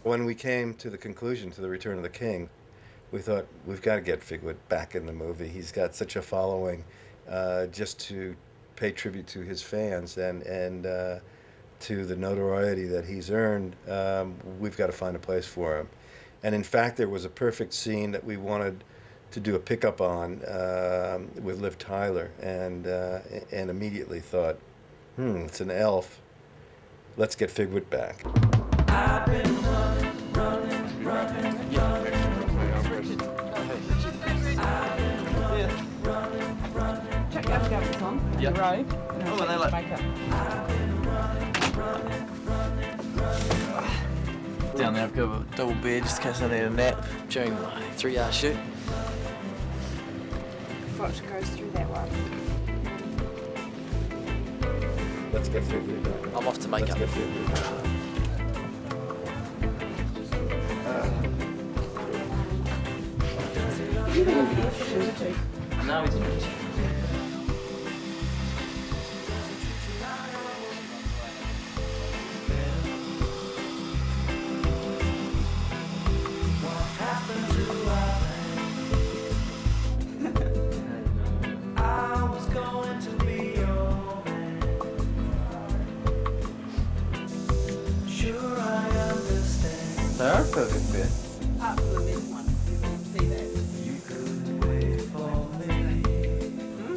When we came to the conclusion, to the Return of the King, we thought, we've got to get Figwit back in the movie. He's got such a following, just to pay tribute to his fans and to the notoriety that he's earned. We've got to find a place for him. And in fact, there was a perfect scene that we wanted to do a pickup on with Liv Tyler, and immediately thought, it's an elf. Let's get Figwit back. I've been running. Check the other gaps on. Yeah. Right. Oh, and they like. Down there, I've got a double bed just in case I need a nap during my 3-hour shoot. Foot goes through that one. Let's get Figwit back. I'm off to make up. Let's get Figwit back. Now he's in it. They are perfect fit. Up to the left one. You can see that. You could wait for me. You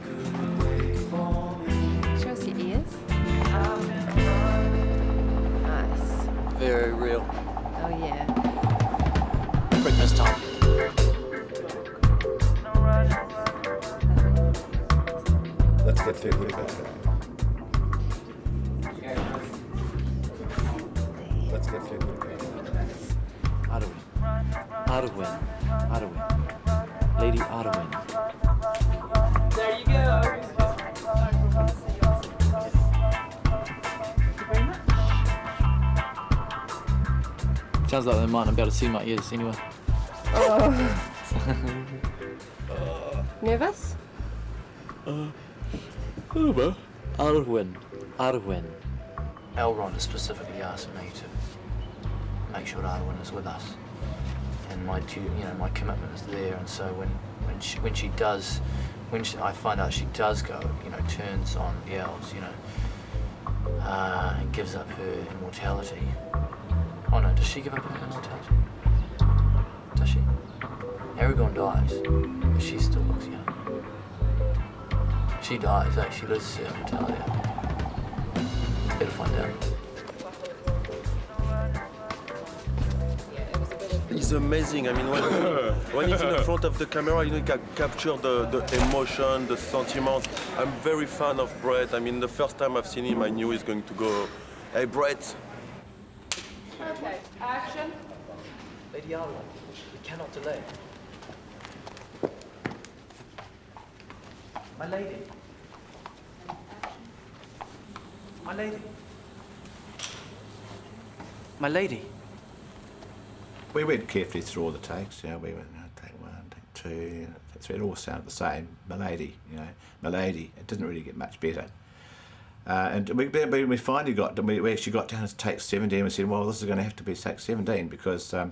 could wait for me. Show us your ears. Nice. Very real. Oh yeah. Breakfast time. Let's get Figwit back. Let's get Figwit back. Arwen. Lady Arwen. There you go. Sounds like they might not be able to see my ears anyway. Nervous? Arwen. Elrond has specifically asked me to make sure that Arwen is with us, and my commitment is there. And so when I find out she does go, turns on the elves, and gives up her immortality. Oh no, does she give up her immortality? Does she? Aragorn dies, but she still looks young. She dies, she loses her immortality. Better find out. He's amazing. I mean, when he's in the front of the camera, he can capture the emotion, the sentiment. I'm very fan of Bret. I mean, the first time I've seen him, I knew he's going to go, "Hey, Bret." Okay, action. Lady Arwen, we cannot delay. My lady. My lady. My lady. We went carefully through all the takes. We went take 1, take 2, take 3. It all sounded the same. My lady, my lady. It didn't really get much better. And we finally we actually got down to take 17. And we said, well, this is going to have to be take 17 because it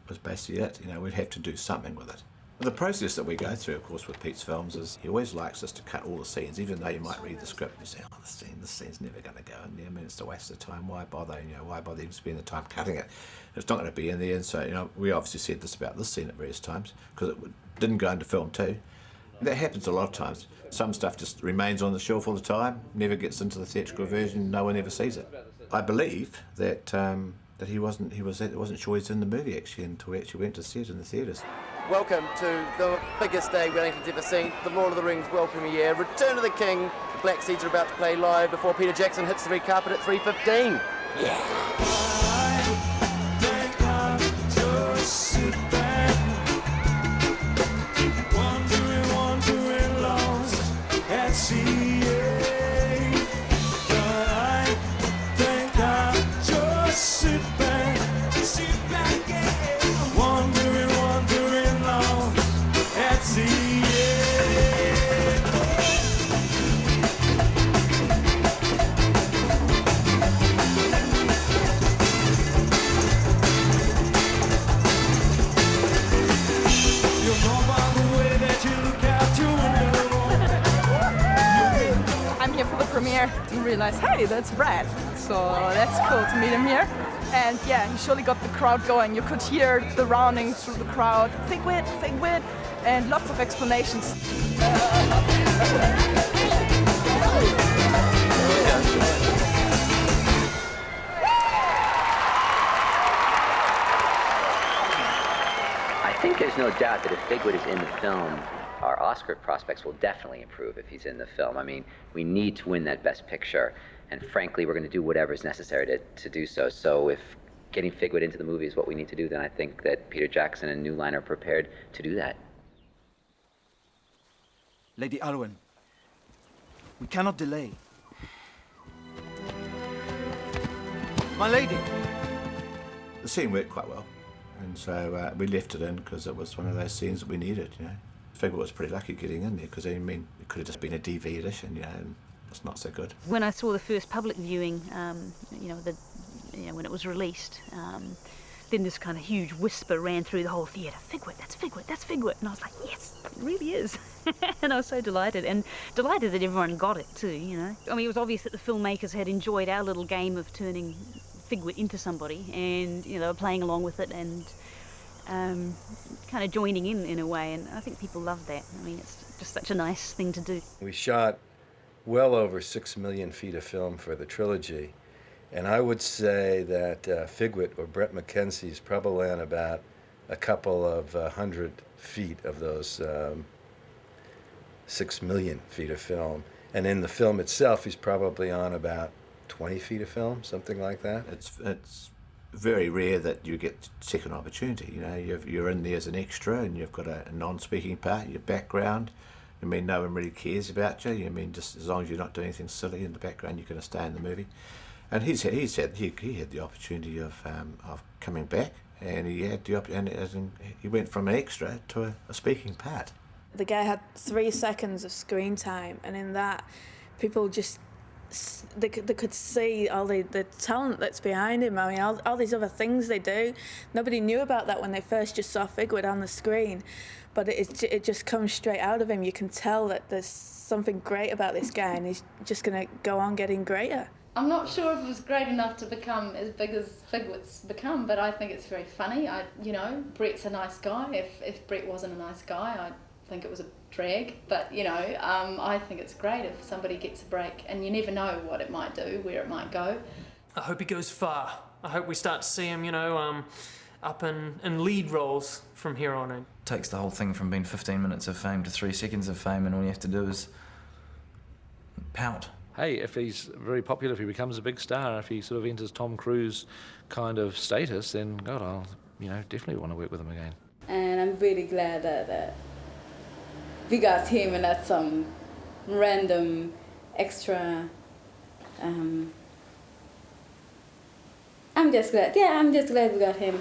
was basically it. We'd have to do something with it. The process that we go through, of course, with Pete's films is he always likes us to cut all the scenes, even though you might read the script and you say, this scene's never going to go in there. I mean, it's a waste of time. Why bother? Why bother even spending the time cutting it? It's not going to be in there. And so, we obviously said this about this scene at various times because it didn't go into film too. And that happens a lot of times. Some stuff just remains on the shelf all the time, never gets into the theatrical version. No one ever sees it. I believe that he wasn't sure he's in the movie actually until we actually went to see it in the theatres. Welcome to the biggest day Wellington's ever seen, the Lord of the Rings world premiere, Return of the King. The Black Seeds are about to play live before Peter Jackson hits the red carpet at 3:15. and I said, hey, that's Bret. So that's cool to meet him here. And yeah, he surely got the crowd going. You could hear the rounding through the crowd. Figwit, Figwit, and lots of explanations. I think there's no doubt that if Figwit is in the film, our Oscar prospects will definitely improve if he's in the film. I mean, we need to win that Best Picture, and frankly, we're going to do whatever is necessary to do so. So if getting Figwit into the movie is what we need to do, then I think that Peter Jackson and New Line are prepared to do that. Lady Alwyn, we cannot delay. My lady! The scene worked quite well, and so we left it in because it was one of those scenes that we needed, you know. Figwit was pretty lucky getting in there because, I mean, it could have just been a DV edition, you know, and it's not so good. When I saw the first public viewing, when it was released, then this kind of huge whisper ran through the whole theatre, Figwit, that's Figwit, that's Figwit. And I was like, yes, it really is. And I was so delighted, and delighted that everyone got it too, you know. I mean, it was obvious that the filmmakers had enjoyed our little game of turning Figwit into somebody, and, you know, they were playing along with it and kind of joining in a way, and I think people loved that. I mean, it's just such a nice thing to do. We shot well over 6 million feet of film for the trilogy, and I would say that Figwit or Bret McKenzie is probably on about a couple of 100 feet of those 6 million feet of film. And in the film itself, he's probably on about 20 feet of film, something like that. It's very rare that you get second opportunity. You know, you're in there as an extra, and you've got a non-speaking part, your background. I mean, no one really cares about you. I mean, just as long as you're not doing anything silly in the background, you're going to stay in the movie. And he had the opportunity of coming back, and he had he went from an extra to a speaking part. The guy had 3 seconds of screen time, and in that, people just they could see all the talent that's behind him. I mean, all these other things they do. Nobody knew about that when they first just saw Figwit on the screen, but it just comes straight out of him. You can tell that there's something great about this guy, and he's just going to go on getting greater. I'm not sure if it was great enough to become as big as Figwit's become, but I think it's very funny. Bret's a nice guy. If Bret wasn't a nice guy, I'd think it was a drag. But, I think it's great if somebody gets a break, and you never know what it might do, where it might go. I hope he goes far. I hope we start to see him, up in lead roles from here on in. Takes the whole thing from being 15 minutes of fame to 3 seconds of fame, and all you have to do is pout. Hey, if he's very popular, if he becomes a big star, if he sort of enters Tom Cruise kind of status, then God, I'll definitely want to work with him again. And I'm really glad that we got him and not some random extra. I'm just glad. Yeah, I'm just glad we got him.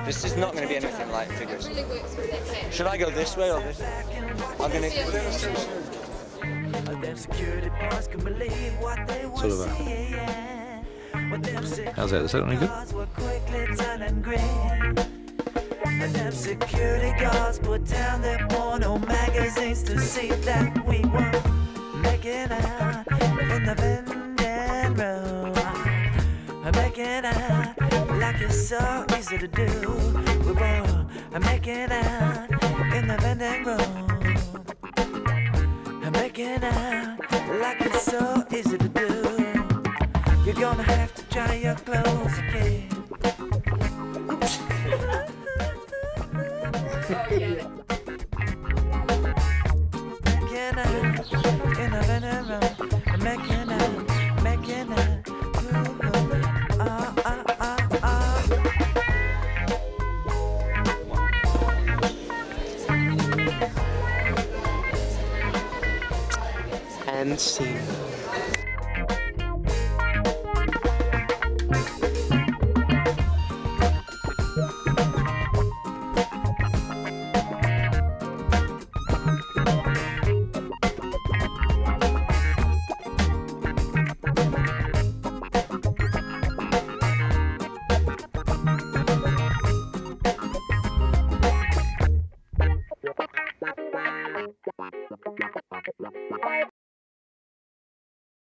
This is not going to be anything like Figwit. Really works with their cat. Should I go this way or this? I'm going to... Sort of how's that? Is that any good? Them security guards put down their porno magazines to see that we were making out in the vending room. Making out like it's so easy to do. We were making out in the vending room. Making out like it's so easy to do. You're gonna have to try your clothes again. And scene.